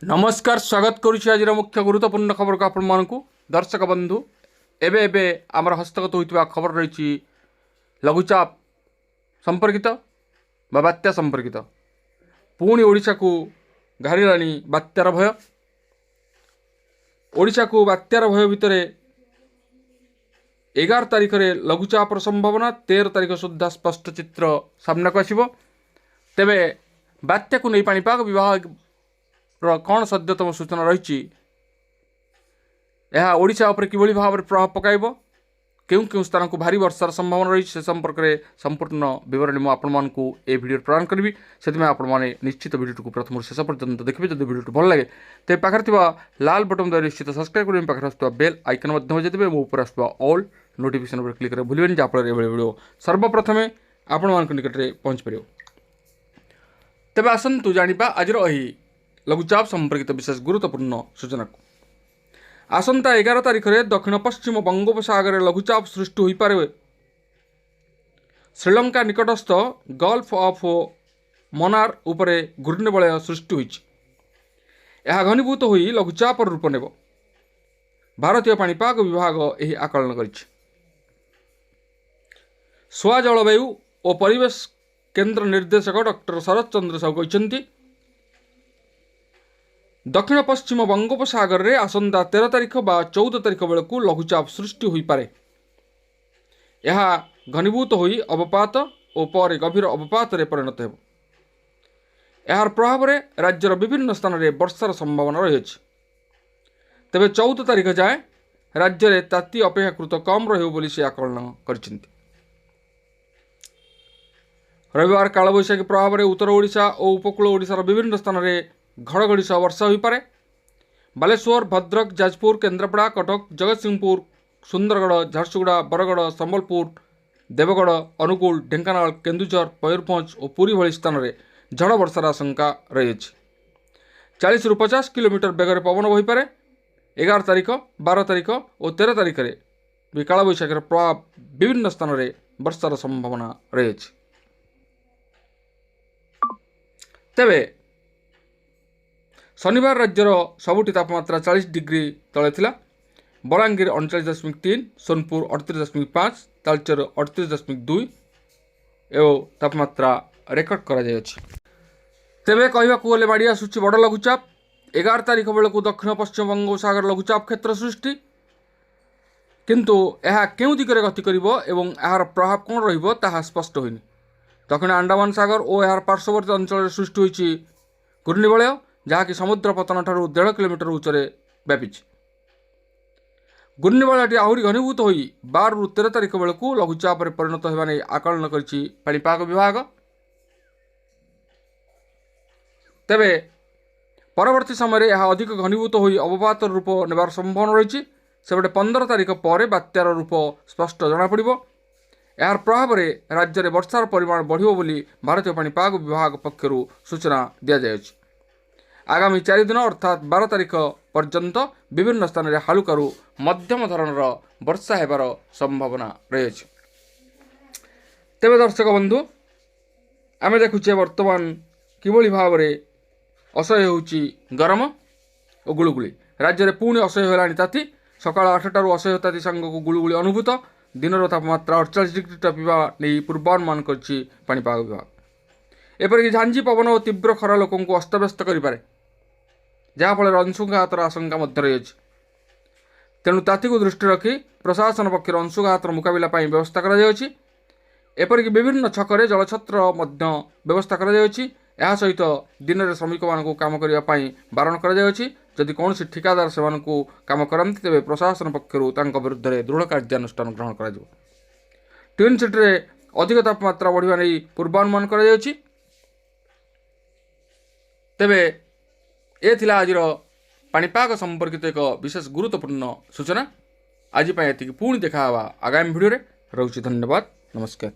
नमस्कार स्वागत करुछि आज मुख्य गुरुत्वपूर्ण खबर को आपण मानकु दर्शक बंधु एबे एबे आमर हस्तगत होइतबा खबर रही लघुचाप संपर्कित बात्या संपर्कित पुणी ओडिशा को घारिलानी बात्यार भय। ओडिशा को बात्यार भय भितर 11 तारिख रे लघुचापर संभावना 13 तारिख सुधा स्पष्ट चित्र सामना को आसिबो। तेबे बात्या को नहीं पाणीपाग विभाग कौन सद्यतम सूचना रही ओडिशा उपर किभली भाव में प्रभाव पकाइब केउ केउ स्थान को भारी वर्षार संभावना रही से संपर्क में संपूर्ण विवरणी मुझे आपको ये वीडियो प्रदान करी से आपने निश्चित वीडियो को प्रथम शेष पर्यंत देखिए। जब वीडियो भल लगे तेज पाखे लाल बटन द्वारा निश्चित सब्सक्राइब करें पाखे आसुवा बेल आइकन बजाइदेवे ऊपर आसुवा ऑल नोटिफिकेशन पर क्लिक करें भूलें जहाँफल वीडियो सर्वप्रथमे आपण मान निकट में पहुँच पार। तेज आसतु जाना आज लघुचाप संपर्कित विशेष गुरुत्वपूर्ण सूचना को आसंता 11 तारिख में दक्षिण पश्चिम बंगोपसागर में लघुचाप सृष्टि हो पारे। श्रीलंका निकटस्थ गल्फ ऑफ मन्नार उपरे घूर्णिबलय सृष्टि होइछि। यह घनीभूत हो लघुचाप रूप नेब भारतीय पाणीपाग विभाग यह आकलन करिछि। स्वा जलवायु और परिवेश केन्द्र निर्देशक डॉक्टर शरद चंद्र साहू कहते दक्षिण पश्चिम बंगोपसागर में आसंता 13 तारिख बा 14 तारिख बेलू लघुचाप सृष्टि हो पारे। यह घनीभूत हो अवपात और पर गभीर अवपात रे परिणत हो। यार प्रभाव में राज्यर विभिन्न स्थान में वर्षार संभावना रही। तेबे 14 तारिख जाए राज्य में ताती अपेक्षाकृत कम रही से आकलन कर। रविवार कालबैशाखी प्रभाव में उत्तर ओडिशा और उपकूल ओडिशार विभिन्न स्थान में घड़घड़ी सह वर्षा हो पारे। बालेश्वर, भद्रक, जाजपुर, केन्द्रापड़ा, कटक, जगतसिंहपुर, सुंदरगढ़, झारसुगुड़ा, बरगढ़, संबलपुर, देवगढ़, अनुगुल, ढेंकानाल, केन्दुझर, मयूरभंज और पुरी भली स्थान में झड़ वर्षार आशंका रही। 40 ରୁ 50 किलोमीटर बेगर पवन बही पारे। 11 तारिख, 12 तारिख और 13 तारिख में भी कालबैशाखीर प्रभाव विभिन्न स्थान में वर्षार संभावना रही। तेबे शनिवार राज्यर सबुठी तापमात्रा 40 डिग्री तले थिला। बलांगीर 39.3, सोनपुर 38.5, तालचेर 38.2 एवं तापमात्रा रेकर्ड करा जायछि। तेबे कहबाकू गले माड़ी आसुछि बड़ लघुचाप। 11 तारिख बेलू दक्षिण पश्चिम बंगोपसागर लघुचाप क्षेत्र सृष्टि, किंतु यह केउ दिगरे गति करिवो एवं यार प्रभाव कौन रहिबो ताहा स्पष्ट होइनि। दक्षिण अंडमान सागर और यार पार्श्ववर्ती अंचल सृष्टि होइछि घूर्णिबलय जहाँकि समुद्र पतन ठारू 1.5 किलोमीटर उच्चरे व्यापी। घूर्णिबलयटी आहरी घनीभूत हो 12 ରୁ 13 तारिख बेलू लघुचाप परिणत होगा नहीं आकलन करिछि पाणीपाग विभाग। तेबे परवर्ती समय यह अधिक घनीभूत हो अवपात रूप नेबार संभावना रही। सेपटे 15 तारिख पर बात्यार रूप स्पष्ट जनापड़। यार प्रभाव में राज्य में वर्षार परिमाण बढ़िबो बोली भारतीय पाणीपाग विभाग पक्षरु सूचना दिया जायछि। आगामी 4 दिन अर्थात 12 तारिख पर्यंत विभिन्न स्थान में हालुकारु मध्यम धरणर वर्षा हेबार संभावना रही। तेबे दर्शक बंधु आमे देखुचे वर्तमान किभली भाव में असह्य होउची गरम और गुलुगुली। राज्य में पुणी असह्य होलानी ताती। सकाळ 8 ରୁ असह्य ताती सांग को गुलुगुली अनुभूत। दिन तापमात्रा 48 डिग्री टपिबा नहीं पूर्वानुमान करछि पाणीपाग विभाग। एपरिक झांझी पवन और तीव्र खरा लोकों को अस्तव्यस्त करें जहाँफल अंशुघातर आशंका रही। तेणु ताती को दृष्टि रखी प्रशासन पक्ष अंशुघातर मुकाबला व्यवस्था एपरिक विभिन्न छकरे जलछत्र व्यवस्था कर सहित दिन में श्रमिक मानक काम करने बारण कर कौन ठिकादार से काम करती तेज प्रशासन पक्ष विरुद्ध में दृढ़ कार्यानुष्ठान ग्रहण कर। ट्विन सिटी अधिक तापमात्रा बढ़िया नहीं पूर्वानुमान कर। तेबे ए थिला आजिर पाणीपाग संपर्कित एक विशेष गुरुत्वपूर्ण सूचना। आज पुणी देखा आगामी भिडियो रे। रहुछि धन्यवाद, नमस्कार।